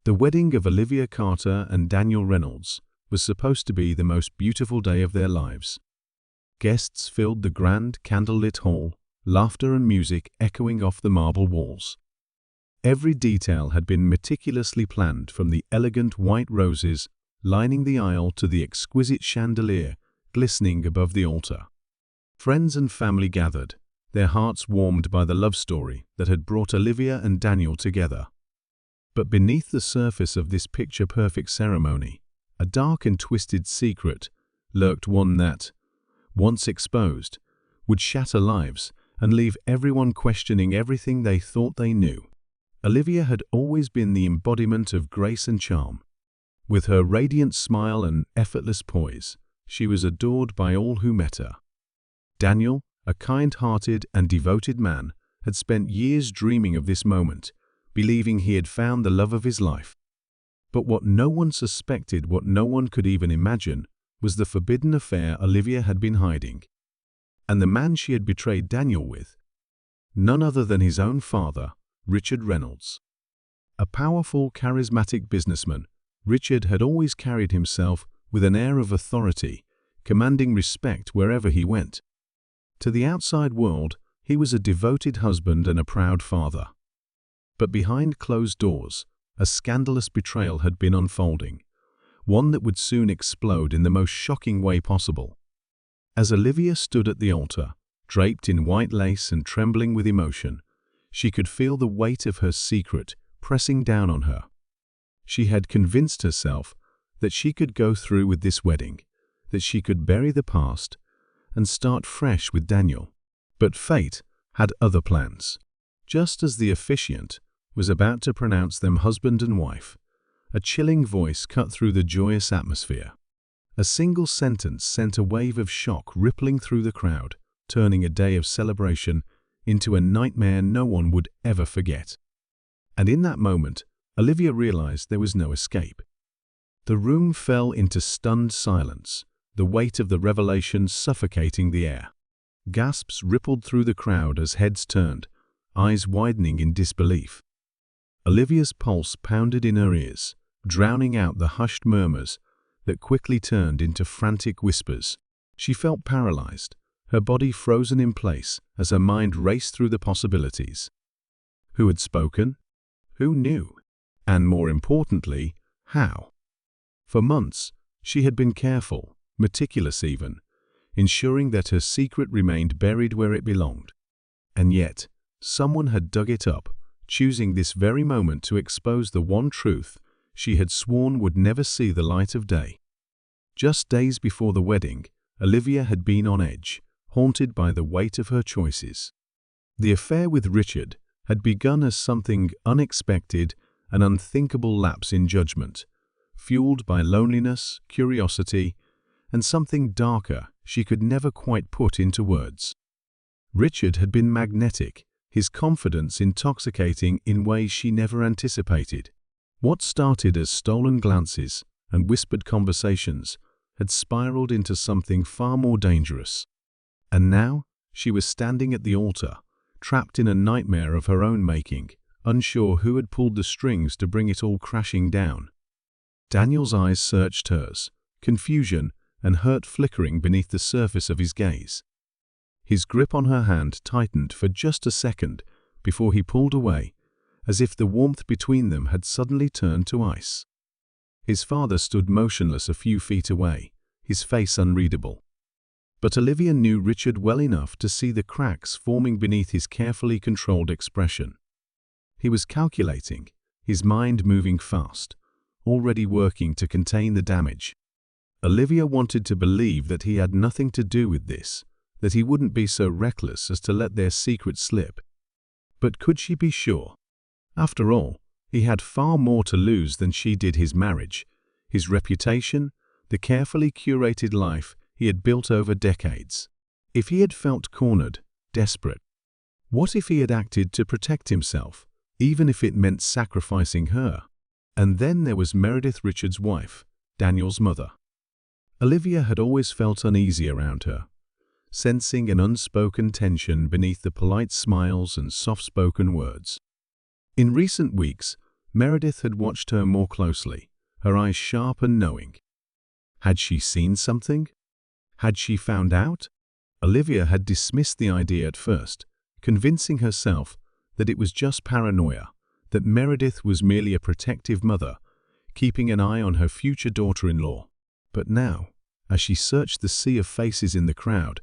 The wedding of Olivia Carter and Daniel Reynolds was supposed to be the most beautiful day of their lives. Guests filled the grand candlelit hall, laughter and music echoing off the marble walls. Every detail had been meticulously planned, from the elegant white roses lining the aisle to the exquisite chandelier glistening above the altar. Friends and family gathered, their hearts warmed by the love story that had brought Olivia and Daniel together. But beneath the surface of this picture-perfect ceremony, a dark and twisted secret lurked, one that, once exposed, would shatter lives and leave everyone questioning everything they thought they knew. Olivia had always been the embodiment of grace and charm. With her radiant smile and effortless poise, she was adored by all who met her. Daniel, a kind-hearted and devoted man, had spent years dreaming of this moment, believing he had found the love of his life. But what no one suspected, what no one could even imagine, was the forbidden affair Olivia had been hiding. And the man she had betrayed Daniel with, none other than his own father, Richard Reynolds. A powerful, charismatic businessman, Richard had always carried himself with an air of authority, commanding respect wherever he went. To the outside world, he was a devoted husband and a proud father. But behind closed doors, a scandalous betrayal had been unfolding, one that would soon explode in the most shocking way possible. As Olivia stood at the altar, draped in white lace and trembling with emotion, she could feel the weight of her secret pressing down on her. She had convinced herself that she could go through with this wedding, that she could bury the past and start fresh with Daniel. But fate had other plans. Just as the officiant was about to pronounce them husband and wife, a chilling voice cut through the joyous atmosphere. A single sentence sent a wave of shock rippling through the crowd, turning a day of celebration into a nightmare no one would ever forget. And in that moment, Olivia realized there was no escape. The room fell into stunned silence, the weight of the revelation suffocating the air. Gasps rippled through the crowd as heads turned, eyes widening in disbelief. Olivia's pulse pounded in her ears, drowning out the hushed murmurs that quickly turned into frantic whispers. She felt paralyzed, her body frozen in place as her mind raced through the possibilities. Who had spoken? Who knew? And more importantly, how? For months, she had been careful, meticulous even, ensuring that her secret remained buried where it belonged. And yet, someone had dug it up, choosing this very moment to expose the one truth she had sworn would never see the light of day. Just days before the wedding, Olivia had been on edge, haunted by the weight of her choices. The affair with Richard had begun as something unexpected, an unthinkable lapse in judgment, fueled by loneliness, curiosity, and something darker she could never quite put into words. Richard had been magnetic, his confidence intoxicating in ways she never anticipated. What started as stolen glances and whispered conversations had spiraled into something far more dangerous. And now she was standing at the altar, trapped in a nightmare of her own making, unsure who had pulled the strings to bring it all crashing down. Daniel's eyes searched hers, confusion and hurt flickering beneath the surface of his gaze. His grip on her hand tightened for just a second before he pulled away, as if the warmth between them had suddenly turned to ice. His father stood motionless a few feet away, his face unreadable. But Olivia knew Richard well enough to see the cracks forming beneath his carefully controlled expression. He was calculating, his mind moving fast, already working to contain the damage. Olivia wanted to believe that he had nothing to do with this, that he wouldn't be so reckless as to let their secret slip. But could she be sure? After all, he had far more to lose than she did: his marriage, his reputation, the carefully curated life he had built over decades. If he had felt cornered, desperate, what if he had acted to protect himself, even if it meant sacrificing her? And then there was Meredith, Richard's wife, Daniel's mother. Olivia had always felt uneasy around her, sensing an unspoken tension beneath the polite smiles and soft-spoken words. In recent weeks, Meredith had watched her more closely, her eyes sharp and knowing. Had she seen something? Had she found out? Olivia had dismissed the idea at first, convincing herself that it was just paranoia, that Meredith was merely a protective mother, keeping an eye on her future daughter-in-law. But now, as she searched the sea of faces in the crowd,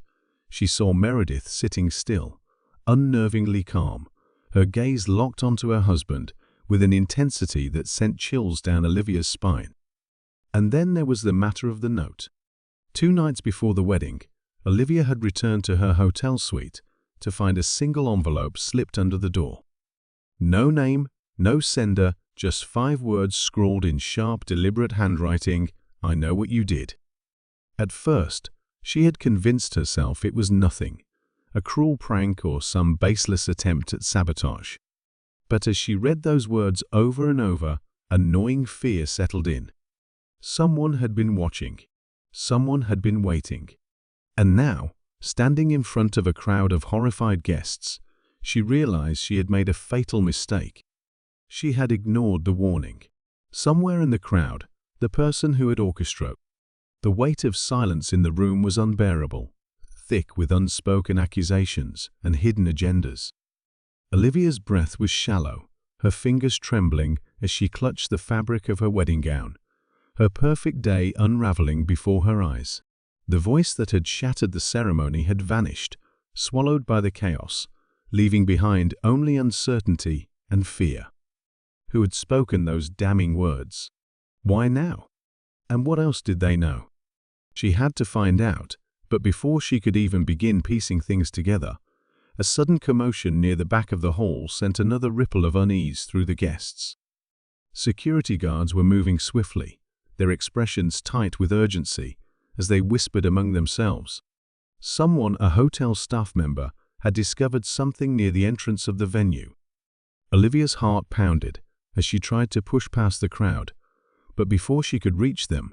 she saw Meredith sitting still, unnervingly calm, her gaze locked onto her husband with an intensity that sent chills down Olivia's spine. And then there was the matter of the note. 2 nights before the wedding, Olivia had returned to her hotel suite to find a single envelope slipped under the door. No name, no sender, just 5 words scrawled in sharp, deliberate handwriting, "I know what you did." At first, she had convinced herself it was nothing, a cruel prank or some baseless attempt at sabotage. But as she read those words over and over, a gnawing fear settled in. Someone had been watching. Someone had been waiting. And now, standing in front of a crowd of horrified guests, she realized she had made a fatal mistake. She had ignored the warning. Somewhere in the crowd, the person who had orchestrated. The weight of silence in the room was unbearable, thick with unspoken accusations and hidden agendas. Olivia's breath was shallow, her fingers trembling as she clutched the fabric of her wedding gown, her perfect day unraveling before her eyes. The voice that had shattered the ceremony had vanished, swallowed by the chaos, leaving behind only uncertainty and fear. Who had spoken those damning words? Why now? And what else did they know? She had to find out, but before she could even begin piecing things together, a sudden commotion near the back of the hall sent another ripple of unease through the guests. Security guards were moving swiftly, their expressions tight with urgency, as they whispered among themselves. Someone, a hotel staff member, had discovered something near the entrance of the venue. Olivia's heart pounded as she tried to push past the crowd, but before she could reach them,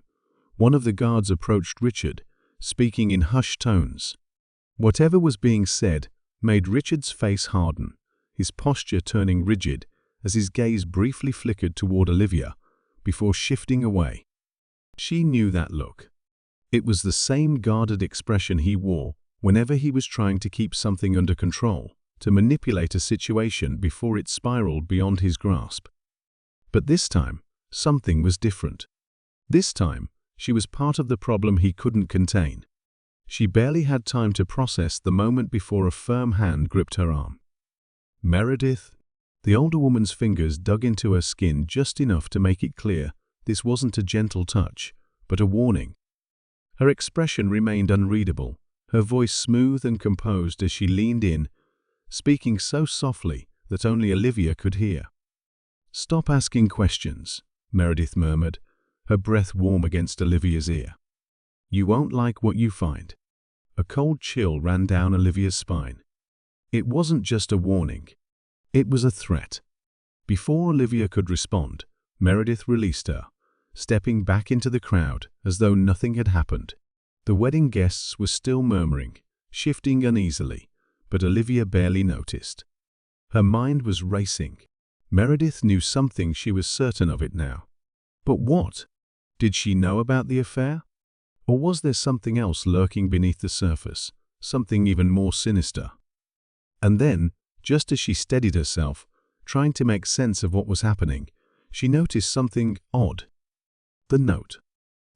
one of the guards approached Richard, speaking in hushed tones. Whatever was being said made Richard's face harden, his posture turning rigid as his gaze briefly flickered toward Olivia before shifting away. She knew that look. It was the same guarded expression he wore whenever he was trying to keep something under control, to manipulate a situation before it spiraled beyond his grasp. But this time, something was different. This time, she was part of the problem he couldn't contain. She barely had time to process the moment before a firm hand gripped her arm. Meredith? The older woman's fingers dug into her skin just enough to make it clear this wasn't a gentle touch, but a warning. Her expression remained unreadable, her voice smooth and composed as she leaned in, speaking so softly that only Olivia could hear. "Stop asking questions," Meredith murmured, her breath warm against Olivia's ear. "You won't like what you find." A cold chill ran down Olivia's spine. It wasn't just a warning. It was a threat. Before Olivia could respond, Meredith released her, stepping back into the crowd as though nothing had happened. The wedding guests were still murmuring, shifting uneasily, but Olivia barely noticed. Her mind was racing. Meredith knew something, she was certain of it now. But what? Did she know about the affair? Or was there something else lurking beneath the surface, something even more sinister? And then, just as she steadied herself, trying to make sense of what was happening, she noticed something odd. The note.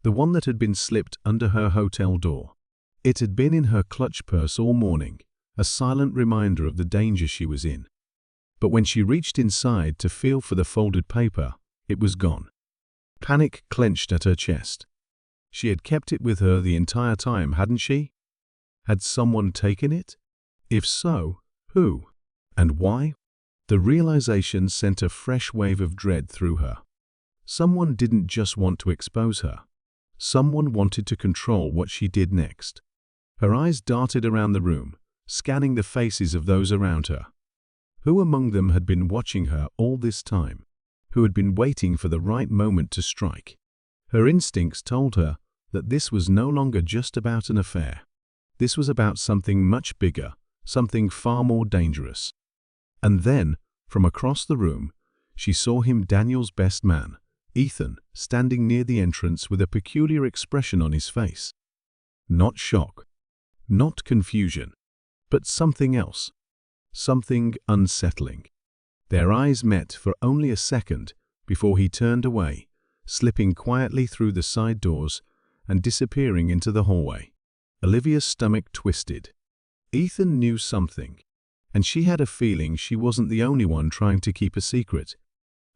The one that had been slipped under her hotel door. It had been in her clutch purse all morning, a silent reminder of the danger she was in. But when she reached inside to feel for the folded paper, it was gone. Panic clenched at her chest. She had kept it with her the entire time, hadn't she? Had someone taken it? If so, who? And why? The realization sent a fresh wave of dread through her. Someone didn't just want to expose her. Someone wanted to control what she did next. Her eyes darted around the room, scanning the faces of those around her. Who among them had been watching her all this time? Who had been waiting for the right moment to strike? Her instincts told her that this was no longer just about an affair. This was about something much bigger, something far more dangerous. And then, from across the room, she saw him, Daniel's best man, Ethan, standing near the entrance with a peculiar expression on his face. Not shock, not confusion, but something else. Something unsettling. Their eyes met for only a second before he turned away, slipping quietly through the side doors and disappearing into the hallway. Olivia's stomach twisted. Ethan knew something, and she had a feeling she wasn't the only one trying to keep a secret.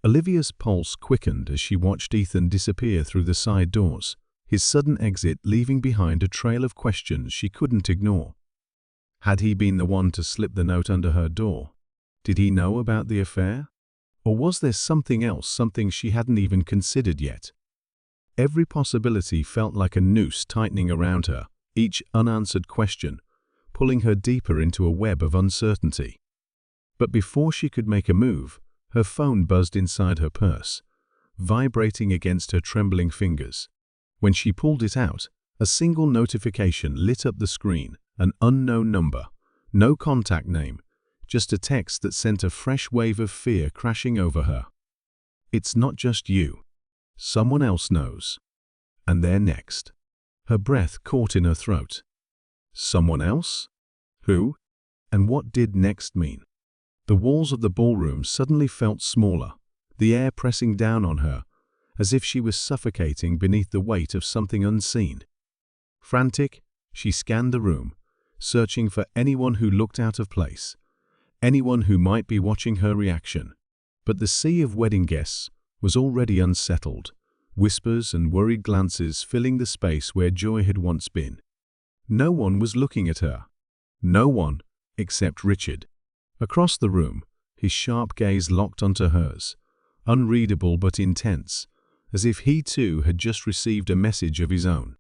Olivia's pulse quickened as she watched Ethan disappear through the side doors, his sudden exit leaving behind a trail of questions she couldn't ignore. Had he been the one to slip the note under her door? Did he know about the affair? Or was there something else, something she hadn't even considered yet? Every possibility felt like a noose tightening around her, each unanswered question pulling her deeper into a web of uncertainty. But before she could make a move, her phone buzzed inside her purse, vibrating against her trembling fingers. When she pulled it out, a single notification lit up the screen, an unknown number, no contact name, just a text that sent a fresh wave of fear crashing over her. It's not just you. Someone else knows. And they're next. Her breath caught in her throat. Someone else? Who? And what did next mean? The walls of the ballroom suddenly felt smaller, the air pressing down on her, as if she was suffocating beneath the weight of something unseen. Frantic, she scanned the room, searching for anyone who looked out of place, anyone who might be watching her reaction. But the sea of wedding guests was already unsettled, whispers and worried glances filling the space where joy had once been. No one was looking at her. No one except Richard. Across the room, his sharp gaze locked onto hers, unreadable but intense, as if he too had just received a message of his own.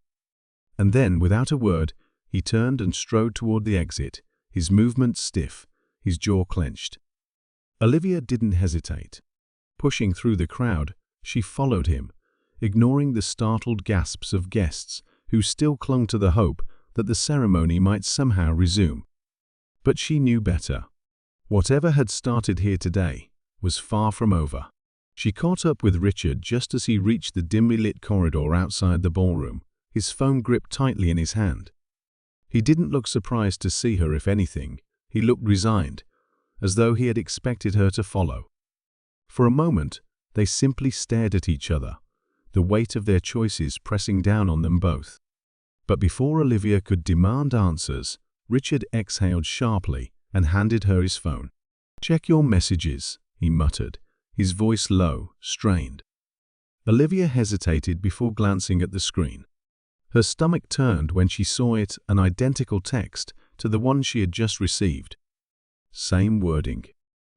And then, without a word, he turned and strode toward the exit, his movements stiff, his jaw clenched. Olivia didn't hesitate. Pushing through the crowd, she followed him, ignoring the startled gasps of guests who still clung to the hope that the ceremony might somehow resume. But she knew better. Whatever had started here today was far from over. She caught up with Richard just as he reached the dimly lit corridor outside the ballroom, his phone gripped tightly in his hand. He didn't look surprised to see her. If anything, he looked resigned, as though he had expected her to follow. For a moment, they simply stared at each other, the weight of their choices pressing down on them both. But before Olivia could demand answers, Richard exhaled sharply and handed her his phone. "Check your messages," he muttered, his voice low, strained. Olivia hesitated before glancing at the screen. Her stomach turned when she saw it, an identical text to the one she had just received. Same wording,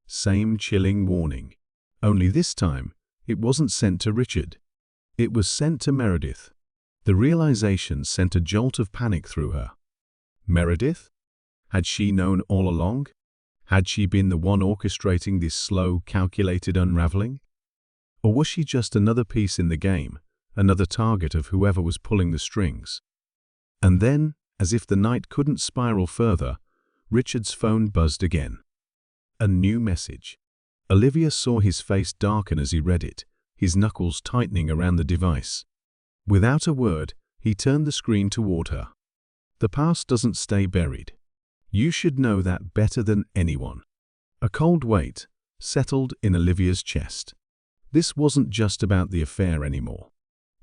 same chilling warning. Only this time, it wasn't sent to Richard. It was sent to Meredith. The realization sent a jolt of panic through her. Meredith? Had she known all along? Had she been the one orchestrating this slow, calculated unraveling? Or was she just another piece in the game, another target of whoever was pulling the strings? And then, as if the night couldn't spiral further, Richard's phone buzzed again. A new message. Olivia saw his face darken as he read it, his knuckles tightening around the device. Without a word, he turned the screen toward her. The past doesn't stay buried. You should know that better than anyone. A cold weight settled in Olivia's chest. This wasn't just about the affair anymore.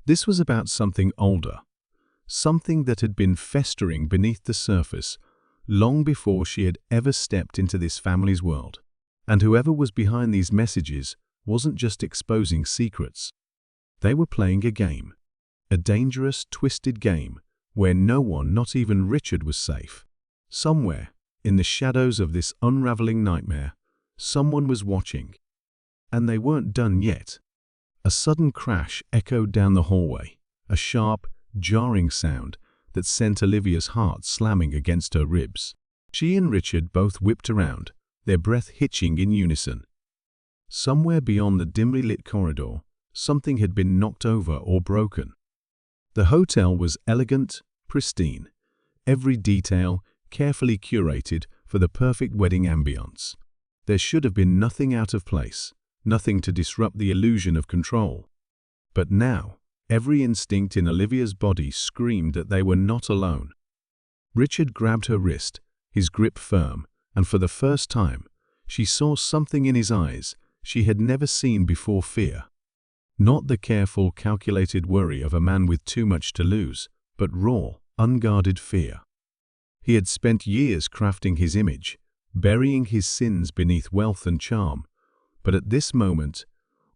This was about something older, something that had been festering beneath the surface long before she had ever stepped into this family's world. And whoever was behind these messages wasn't just exposing secrets. They were playing a game. A dangerous, twisted game where no one, not even Richard, was safe. Somewhere, in the shadows of this unraveling nightmare, someone was watching. And they weren't done yet. A sudden crash echoed down the hallway, a sharp, jarring sound that sent Olivia's heart slamming against her ribs. She and Richard both whipped around, their breath hitching in unison. Somewhere beyond the dimly lit corridor, something had been knocked over or broken. The hotel was elegant, pristine, every detail carefully curated for the perfect wedding ambience. There should have been nothing out of place, nothing to disrupt the illusion of control. But now, every instinct in Olivia's body screamed that they were not alone. Richard grabbed her wrist, his grip firm, and for the first time, she saw something in his eyes she had never seen before: fear. Not the careful, calculated worry of a man with too much to lose, but raw, unguarded fear. He had spent years crafting his image, burying his sins beneath wealth and charm, but at this moment,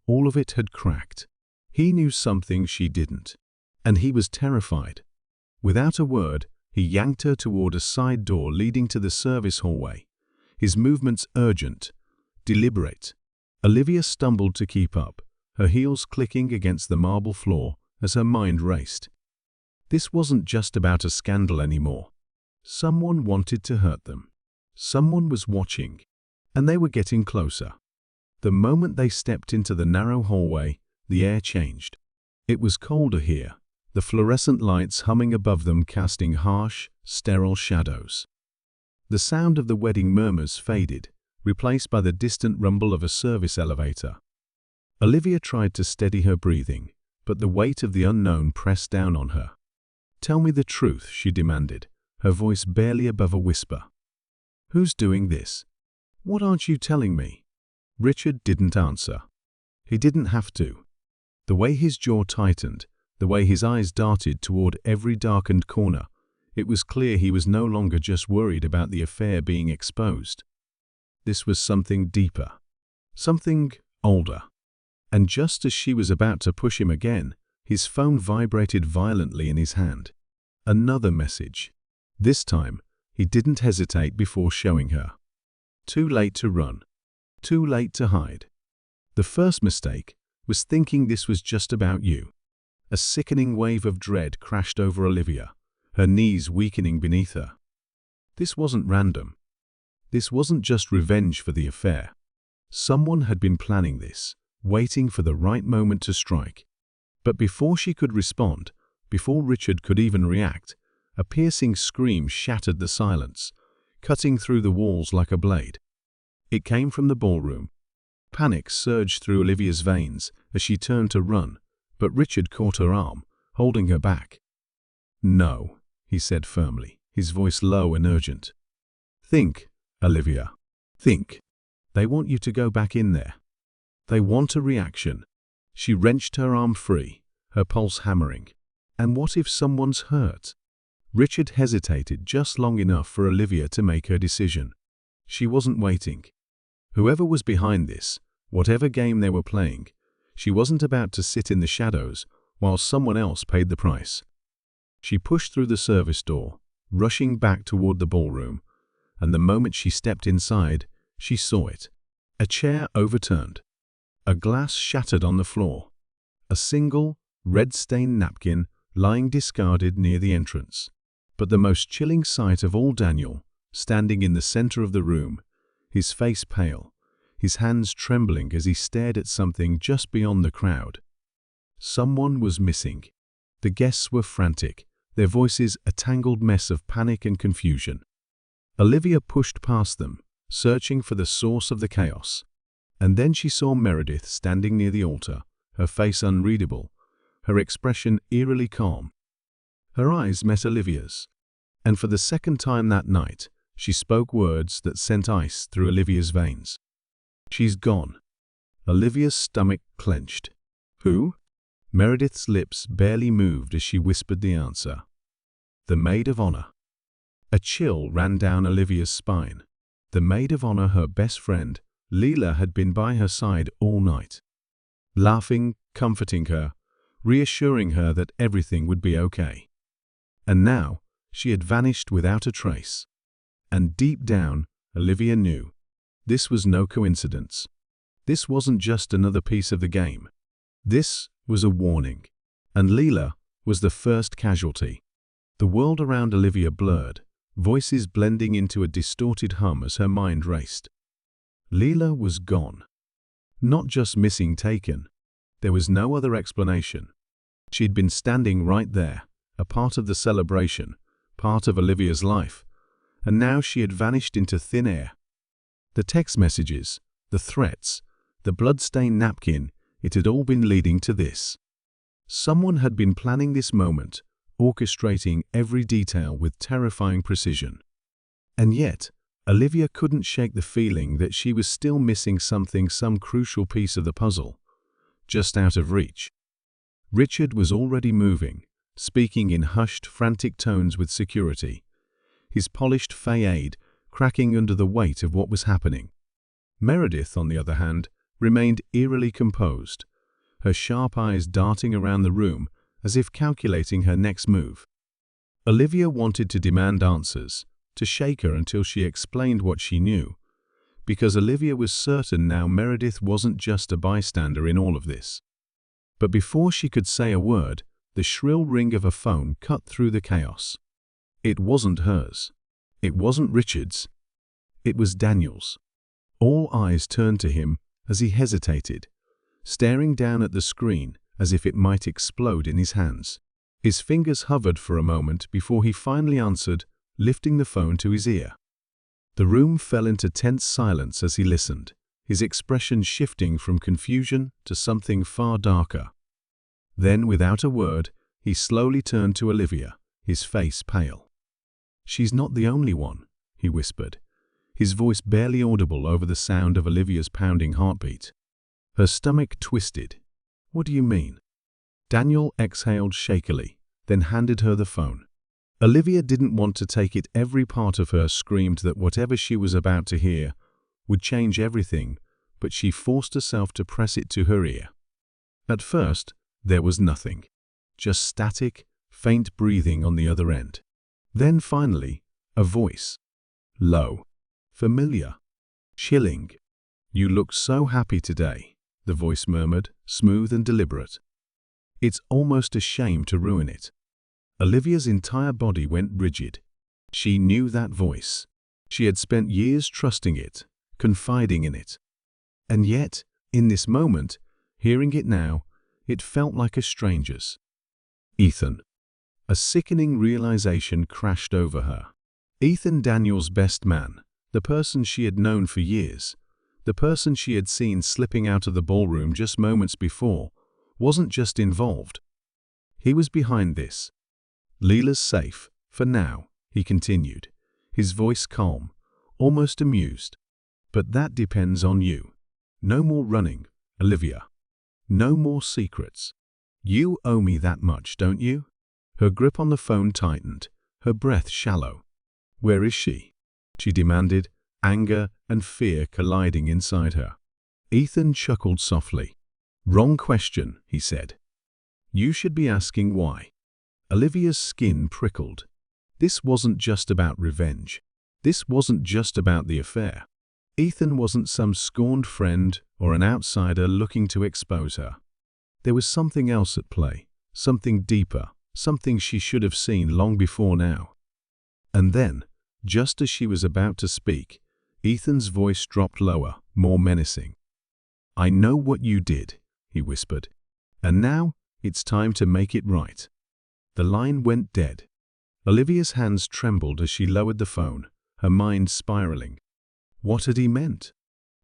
all of it had cracked. He knew something she didn't, and he was terrified. Without a word, he yanked her toward a side door leading to the service hallway, his movements urgent, deliberate. Olivia stumbled to keep up, her heels clicking against the marble floor as her mind raced. This wasn't just about a scandal anymore. Someone wanted to hurt them. Someone was watching, and they were getting closer. The moment they stepped into the narrow hallway, the air changed. It was colder here, the fluorescent lights humming above them casting harsh, sterile shadows. The sound of the wedding murmurs faded, replaced by the distant rumble of a service elevator. Olivia tried to steady her breathing, but the weight of the unknown pressed down on her. "Tell me the truth," she demanded, her voice barely above a whisper. "Who's doing this? What aren't you telling me?" Richard didn't answer. He didn't have to. The way his jaw tightened, the way his eyes darted toward every darkened corner, it was clear he was no longer just worried about the affair being exposed. This was something deeper, something older. And just as she was about to push him again, his phone vibrated violently in his hand. Another message. This time, he didn't hesitate before showing her. Too late to run. Too late to hide. The first mistake was thinking this was just about you. A sickening wave of dread crashed over Olivia, her knees weakening beneath her. This wasn't random. This wasn't just revenge for the affair. Someone had been planning this, waiting for the right moment to strike. But before she could respond, before Richard could even react, a piercing scream shattered the silence, cutting through the walls like a blade. It came from the ballroom. Panic surged through Olivia's veins as she turned to run, but Richard caught her arm, holding her back. "No," he said firmly, his voice low and urgent. "Think, Olivia. Think. They want you to go back in there. They want a reaction." She wrenched her arm free, her pulse hammering. And what if someone's hurt? Richard hesitated just long enough for Olivia to make her decision. She wasn't waiting. Whoever was behind this, whatever game they were playing, she wasn't about to sit in the shadows while someone else paid the price. She pushed through the service door, rushing back toward the ballroom, and the moment she stepped inside, she saw it. A chair overturned. A glass shattered on the floor. A single, red-stained napkin lying discarded near the entrance. But the most chilling sight of all, Daniel, standing in the center of the room, his face pale, his hands trembling as he stared at something just beyond the crowd. Someone was missing. The guests were frantic, their voices a tangled mess of panic and confusion. Olivia pushed past them, searching for the source of the chaos. And then she saw Meredith standing near the altar, her face unreadable, her expression eerily calm. Her eyes met Olivia's, and for the second time that night, she spoke words that sent ice through Olivia's veins. "She's gone." Olivia's stomach clenched. "Who?" Meredith's lips barely moved as she whispered the answer. "The maid of honor." A chill ran down Olivia's spine. The maid of honor, her best friend, Leela, had been by her side all night, laughing, comforting her, reassuring her that everything would be okay. And now, she had vanished without a trace. And deep down, Olivia knew, this was no coincidence. This wasn't just another piece of the game. This was a warning. And Leela was the first casualty. The world around Olivia blurred, voices blending into a distorted hum as her mind raced. Leela was gone. Not just missing, taken. There was no other explanation. She'd been standing right there, a part of the celebration, part of Olivia's life, and now she had vanished into thin air. The text messages, the threats, the blood-stained napkin, it had all been leading to this. Someone had been planning this moment, orchestrating every detail with terrifying precision. And yet, Olivia couldn't shake the feeling that she was still missing something, some crucial piece of the puzzle, just out of reach. Richard was already moving, speaking in hushed, frantic tones with security, his polished facade cracking under the weight of what was happening. Meredith, on the other hand, remained eerily composed, her sharp eyes darting around the room as if calculating her next move. Olivia wanted to demand answers, to shake her until she explained what she knew, because Olivia was certain now Meredith wasn't just a bystander in all of this. But before she could say a word, the shrill ring of a phone cut through the chaos. It wasn't hers. It wasn't Richard's. It was Daniel's. All eyes turned to him as he hesitated, staring down at the screen as if it might explode in his hands. His fingers hovered for a moment before he finally answered, lifting the phone to his ear. The room fell into tense silence as he listened, his expression shifting from confusion to something far darker. Then, without a word, he slowly turned to Olivia, his face pale. "She's not the only one," he whispered, his voice barely audible over the sound of Olivia's pounding heartbeat. Her stomach twisted. "What do you mean?" Daniel exhaled shakily, then handed her the phone. Olivia didn't want to take it. Every part of her screamed that whatever she was about to hear would change everything, but she forced herself to press it to her ear. At first, there was nothing, just static, faint breathing on the other end. Then finally, a voice. Low, familiar, chilling. "You look so happy today," the voice murmured, smooth and deliberate. "It's almost a shame to ruin it." Olivia's entire body went rigid. She knew that voice. She had spent years trusting it, confiding in it. And yet, in this moment, hearing it now, it felt like a stranger's. Ethan. A sickening realization crashed over her. Ethan, Daniel's best man, the person she had known for years, the person she had seen slipping out of the ballroom just moments before, wasn't just involved. He was behind this. "Leela's safe, for now," he continued, his voice calm, almost amused. "But that depends on you. No more running, Olivia. No more secrets. You owe me that much, don't you?" Her grip on the phone tightened, her breath shallow. "Where is she?" she demanded, anger and fear colliding inside her. Ethan chuckled softly. "Wrong question," he said. "You should be asking why." Olivia's skin prickled. This wasn't just about revenge. This wasn't just about the affair. Ethan wasn't some scorned friend or an outsider looking to expose her. There was something else at play, something deeper, something she should have seen long before now. And then, just as she was about to speak, Ethan's voice dropped lower, more menacing. "I know what you did," he whispered. "And now, it's time to make it right." The line went dead. Olivia's hands trembled as she lowered the phone, her mind spiraling. What had he meant?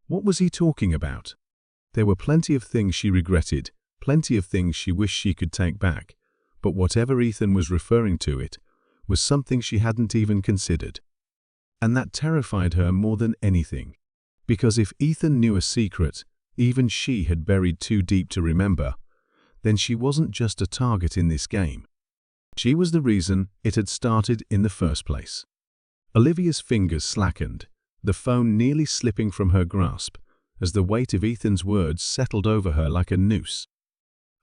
What was he talking about? There were plenty of things she regretted, plenty of things she wished she could take back, but whatever Ethan was referring to, it was something she hadn't even considered. And that terrified her more than anything, because if Ethan knew a secret even she had buried too deep to remember, then she wasn't just a target in this game. She was the reason it had started in the first place. Olivia's fingers slackened, the phone nearly slipping from her grasp as the weight of Ethan's words settled over her like a noose.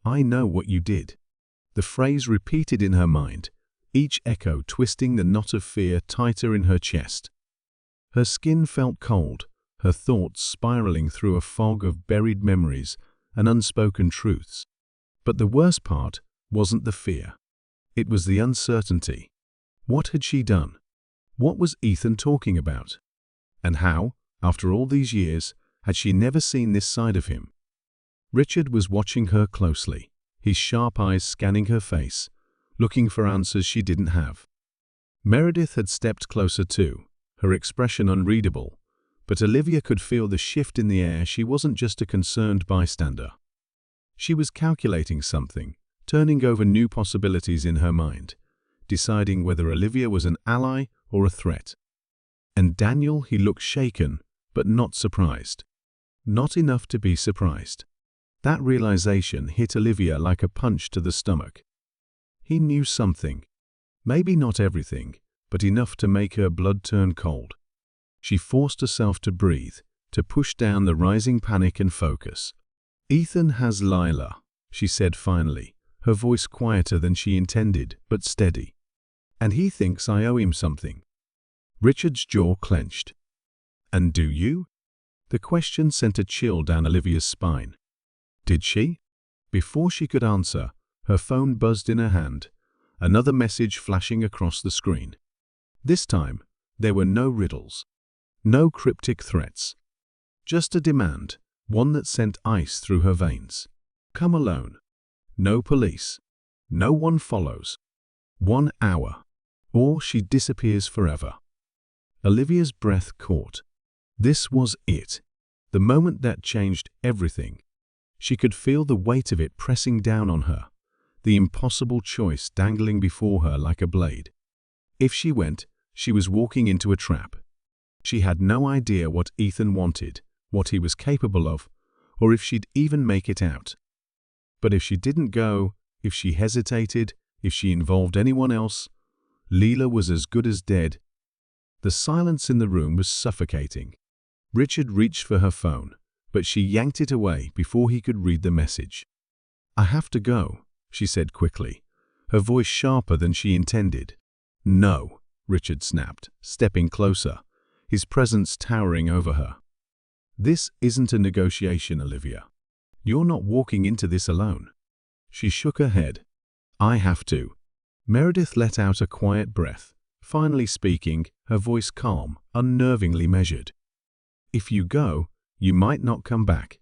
"I know what you did." The phrase repeated in her mind, each echo twisting the knot of fear tighter in her chest. Her skin felt cold, her thoughts spiraling through a fog of buried memories and unspoken truths. But the worst part wasn't the fear. It was the uncertainty. What had she done? What was Ethan talking about? And how, after all these years, had she never seen this side of him? Richard was watching her closely, his sharp eyes scanning her face, looking for answers she didn't have. Meredith had stepped closer too, her expression unreadable, But Olivia could feel the shift in the air. She wasn't just a concerned bystander. She was calculating something, turning over new possibilities in her mind, deciding whether Olivia was an ally or a threat. And Daniel, he looked shaken, but not surprised. Not enough to be surprised. That realization hit Olivia like a punch to the stomach. He knew something. Maybe not everything, but enough to make her blood turn cold. She forced herself to breathe, to push down the rising panic and focus. "Ethan has Lila," she said finally, her voice quieter than she intended, but steady. "And he thinks I owe him something." Richard's jaw clenched. "And do you?" The question sent a chill down Olivia's spine. Did she? Before she could answer, her phone buzzed in her hand, another message flashing across the screen. This time, there were no riddles, no cryptic threats. Just a demand, one that sent ice through her veins. "Come alone. No police. No one follows. 1 hour. Or she disappears forever." Olivia's breath caught. This was it. The moment that changed everything. She could feel the weight of it pressing down on her, the impossible choice dangling before her like a blade. If she went, she was walking into a trap. She had no idea what Ethan wanted, what he was capable of, or if she'd even make it out. But if she didn't go, if she hesitated, if she involved anyone else, Lila was as good as dead. The silence in the room was suffocating. Richard reached for her phone, but she yanked it away before he could read the message. "I have to go," she said quickly, her voice sharper than she intended. "No," Richard snapped, stepping closer, his presence towering over her. "This isn't a negotiation, Olivia. You're not walking into this alone." She shook her head. "I have to." Meredith let out a quiet breath, finally speaking, her voice calm, unnervingly measured. "If you go, you might not come back.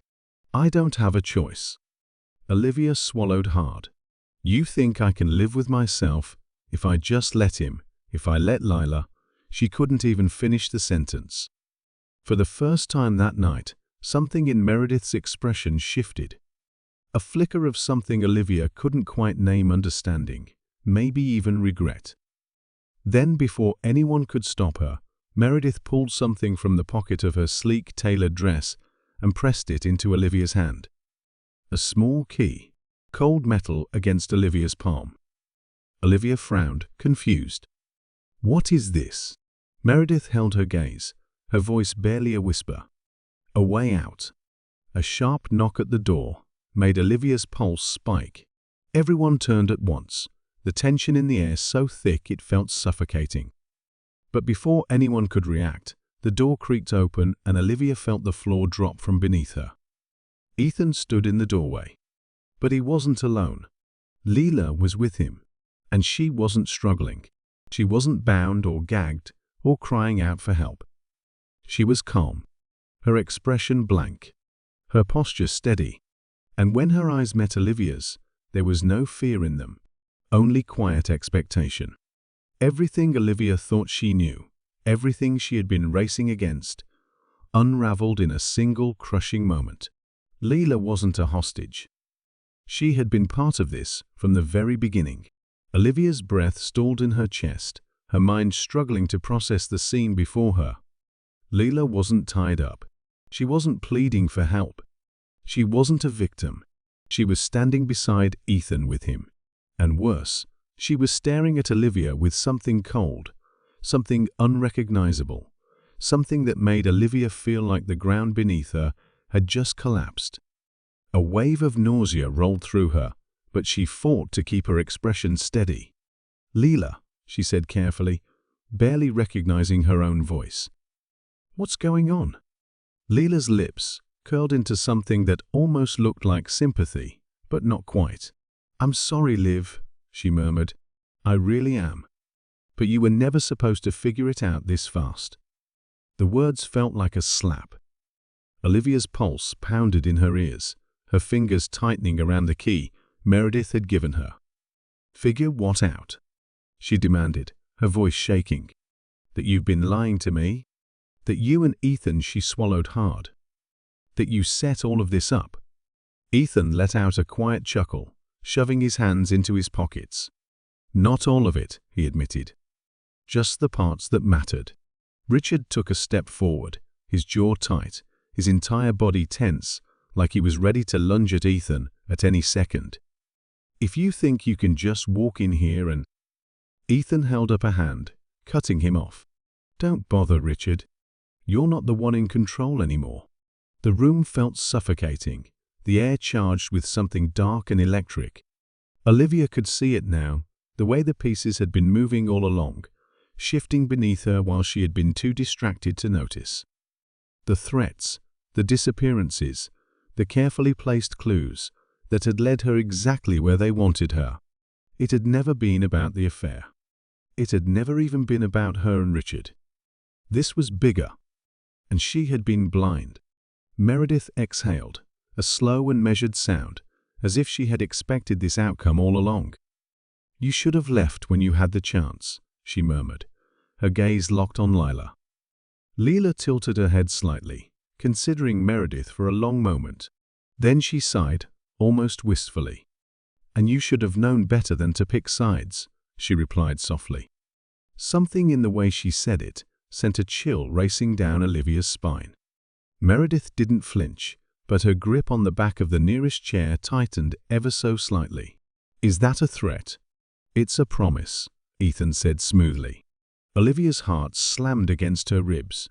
I don't have a choice." Olivia swallowed hard. "You think I can live with myself if I just let him, if I let Lila?" She couldn't even finish the sentence. For the first time that night, something in Meredith's expression shifted. A flicker of something Olivia couldn't quite name: understanding, maybe even regret. Then, before anyone could stop her, Meredith pulled something from the pocket of her sleek, tailored dress and pressed it into Olivia's hand. A small key, cold metal against Olivia's palm. Olivia frowned, confused. "What is this?" Meredith held her gaze, her voice barely a whisper. A way out. A sharp knock at the door made Olivia's pulse spike. Everyone turned at once, the tension in the air so thick it felt suffocating. But before anyone could react, the door creaked open and Olivia felt the floor drop from beneath her. Ethan stood in the doorway. But he wasn't alone. Lila was with him, and she wasn't struggling. She wasn't bound or gagged or crying out for help. She was calm, her expression blank, her posture steady, and when her eyes met Olivia's, there was no fear in them, only quiet expectation. Everything Olivia thought she knew, everything she had been racing against, unraveled in a single crushing moment. Lila wasn't a hostage. She had been part of this from the very beginning. Olivia's breath stalled in her chest, her mind struggling to process the scene before her. Lila wasn't tied up. She wasn't pleading for help. She wasn't a victim. She was standing beside Ethan with him. And worse, she was staring at Olivia with something cold, something unrecognizable, something that made Olivia feel like the ground beneath her had just collapsed. A wave of nausea rolled through her, but she fought to keep her expression steady. "Lila," she said carefully, barely recognizing her own voice. "What's going on?" Lila's lips curled into something that almost looked like sympathy, but not quite. "I'm sorry, Liv," she murmured. "I really am. But you were never supposed to figure it out this fast." The words felt like a slap. Olivia's pulse pounded in her ears, her fingers tightening around the key Meredith had given her. "Figure what out?" she demanded, her voice shaking. "That you've been lying to me? That you and Ethan, she swallowed hard. That you set all of this up. Ethan let out a quiet chuckle, shoving his hands into his pockets. Not all of it, he admitted. Just the parts that mattered. Richard took a step forward, his jaw tight, his entire body tense, like he was ready to lunge at Ethan at any second. If you think you can just walk in here and… Ethan held up a hand, cutting him off. Don't bother, Richard. You're not the one in control anymore. The room felt suffocating, the air charged with something dark and electric. Olivia could see it now, the way the pieces had been moving all along, shifting beneath her while she had been too distracted to notice. The threats, the disappearances, the carefully placed clues that had led her exactly where they wanted her. It had never been about the affair. It had never even been about her and Richard. This was bigger, and she had been blind. Meredith exhaled, a slow and measured sound, as if she had expected this outcome all along. You should have left when you had the chance, she murmured, her gaze locked on Lila. Lila tilted her head slightly, considering Meredith for a long moment. Then she sighed, almost wistfully. And you should have known better than to pick sides, she replied softly. Something in the way she said it sent a chill racing down Olivia's spine. Meredith didn't flinch, but her grip on the back of the nearest chair tightened ever so slightly. Is that a threat? It's a promise, Ethan said smoothly. Olivia's heart slammed against her ribs.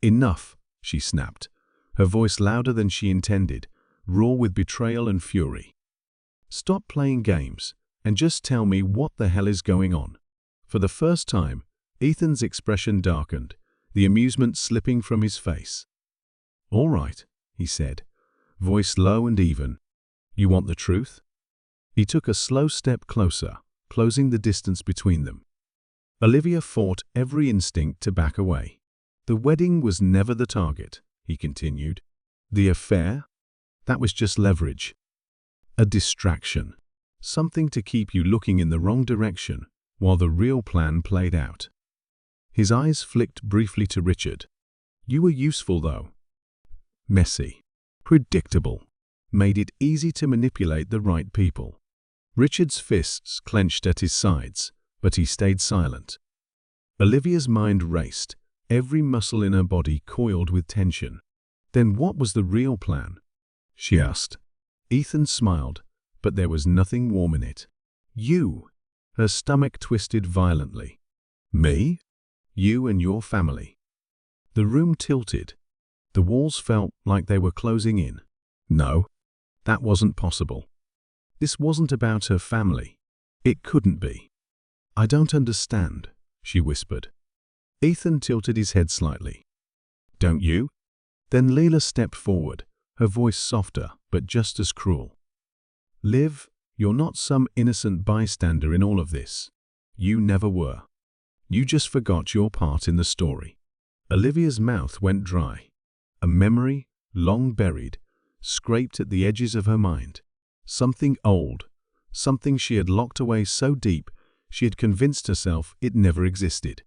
Enough, she snapped, her voice louder than she intended, raw with betrayal and fury. Stop playing games and just tell me what the hell is going on. For the first time, Ethan's expression darkened, the amusement slipping from his face. All right, he said, voice low and even. You want the truth? He took a slow step closer, closing the distance between them. Olivia fought every instinct to back away. The wedding was never the target, he continued. The affair? That was just leverage. A distraction. Something to keep you looking in the wrong direction while the real plan played out. His eyes flicked briefly to Richard. You were useful, though. Messy. Predictable. Made it easy to manipulate the right people. Richard's fists clenched at his sides, but he stayed silent. Olivia's mind raced, every muscle in her body coiled with tension. Then what was the real plan? She asked. Ethan smiled, but there was nothing warm in it. You. Her stomach twisted violently. Me? You and your family. The room tilted. The walls felt like they were closing in. No, that wasn't possible. This wasn't about her family. It couldn't be. I don't understand, she whispered. Ethan tilted his head slightly. Don't you? Then Lila stepped forward, her voice softer but just as cruel. Liv, you're not some innocent bystander in all of this. You never were. You just forgot your part in the story. Olivia's mouth went dry. A memory, long buried, scraped at the edges of her mind. Something old, something she had locked away so deep she had convinced herself it never existed.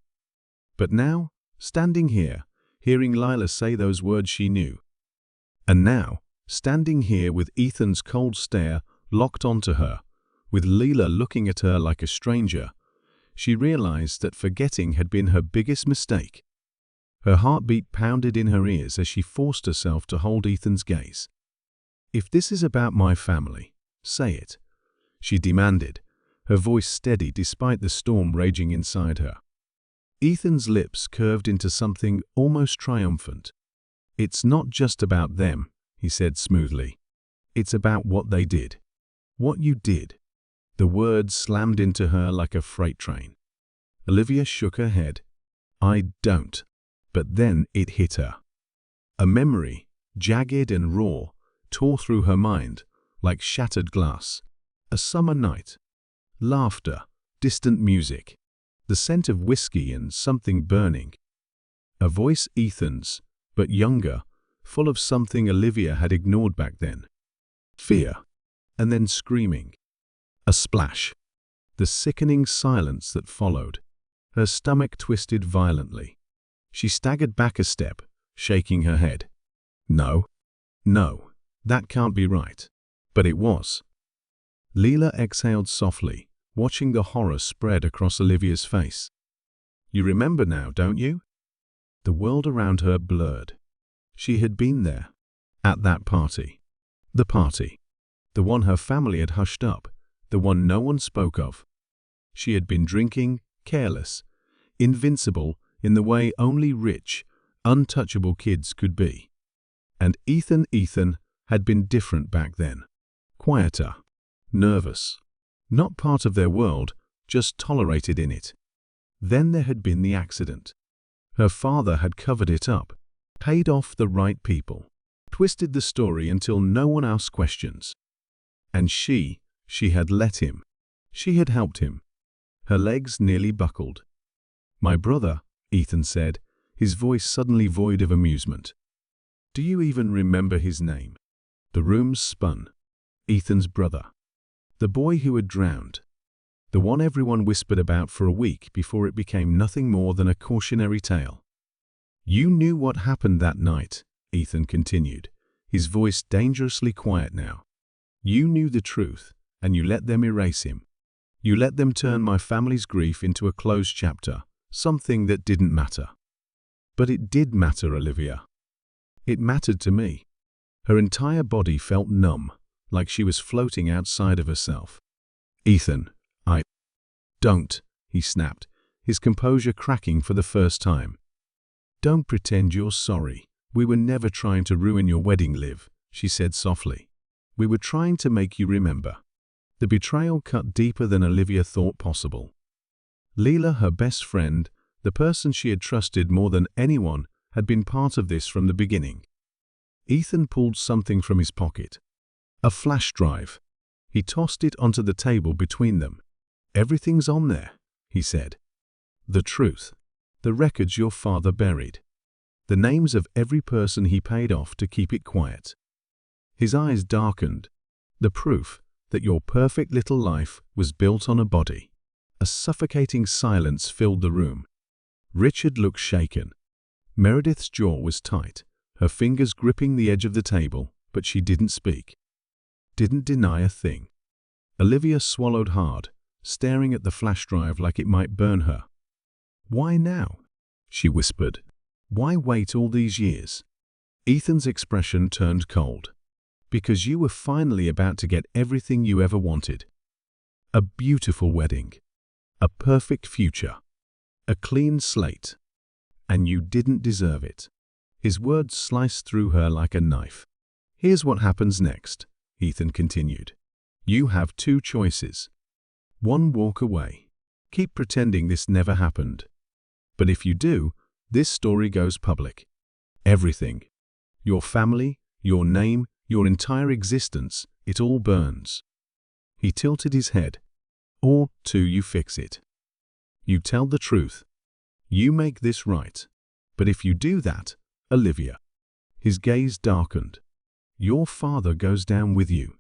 But now, standing here, hearing Lila say those words she knew, and now, standing here with Ethan's cold stare locked onto her, with Lila looking at her like a stranger, she realized that forgetting had been her biggest mistake. Her heartbeat pounded in her ears as she forced herself to hold Ethan's gaze. If this is about my family, say it, she demanded, her voice steady despite the storm raging inside her. Ethan's lips curved into something almost triumphant. It's not just about them, he said smoothly. It's about what they did. What you did. The words slammed into her like a freight train. Olivia shook her head. I don't. But then it hit her. A memory, jagged and raw, tore through her mind like shattered glass. A summer night. Laughter, distant music, the scent of whiskey and something burning. A voice Ethan's, but younger, full of something Olivia had ignored back then. Fear. And then screaming. A splash. The sickening silence that followed. Her stomach twisted violently. She staggered back a step, shaking her head. No, no, that can't be right. But it was. Leela exhaled softly, watching the horror spread across Olivia's face. You remember now, don't you? The world around her blurred. She had been there. At that party. The party. The one her family had hushed up. The one no one spoke of. She had been drinking, careless, invincible in the way only rich, untouchable kids could be. And Ethan had been different back then. Quieter. Nervous. Not part of their world, just tolerated in it. Then there had been the accident. Her father had covered it up, paid off the right people, twisted the story until no one asked questions. And she had let him. She had helped him. Her legs nearly buckled. My brother, Ethan said, his voice suddenly void of amusement. Do you even remember his name? The room spun. Ethan's brother. The boy who had drowned. The one everyone whispered about for a week before it became nothing more than a cautionary tale. You knew what happened that night, Ethan continued, his voice dangerously quiet now. You knew the truth, and you let them erase him. You let them turn my family's grief into a closed chapter, something that didn't matter. But it did matter, Olivia. It mattered to me. Her entire body felt numb, like she was floating outside of herself. Ethan, Don't, he snapped, his composure cracking for the first time. Don't pretend you're sorry. We were never trying to ruin your wedding, Liv, she said softly. We were trying to make you remember. The betrayal cut deeper than Olivia thought possible. Leela, her best friend, the person she had trusted more than anyone, had been part of this from the beginning. Ethan pulled something from his pocket. A flash drive. He tossed it onto the table between them. Everything's on there, he said. The truth. The records your father buried. The names of every person he paid off to keep it quiet. His eyes darkened. The proof that your perfect little life was built on a body. A suffocating silence filled the room. Richard looked shaken. Meredith's jaw was tight, her fingers gripping the edge of the table, but she didn't speak. Didn't deny a thing. Olivia swallowed hard, staring at the flash drive like it might burn her. Why now? She whispered. Why wait all these years? Ethan's expression turned cold. Because you were finally about to get everything you ever wanted. A beautiful wedding. A perfect future. A clean slate. And you didn't deserve it. His words sliced through her like a knife. Here's what happens next, Ethan continued. You have two choices. One, walk away. Keep pretending this never happened. But if you do, this story goes public. Everything. Your family, your name, your entire existence, it all burns. He tilted his head. Or two, you fix it. You tell the truth. You make this right. But if you do that, Olivia. His gaze darkened. Your father goes down with you.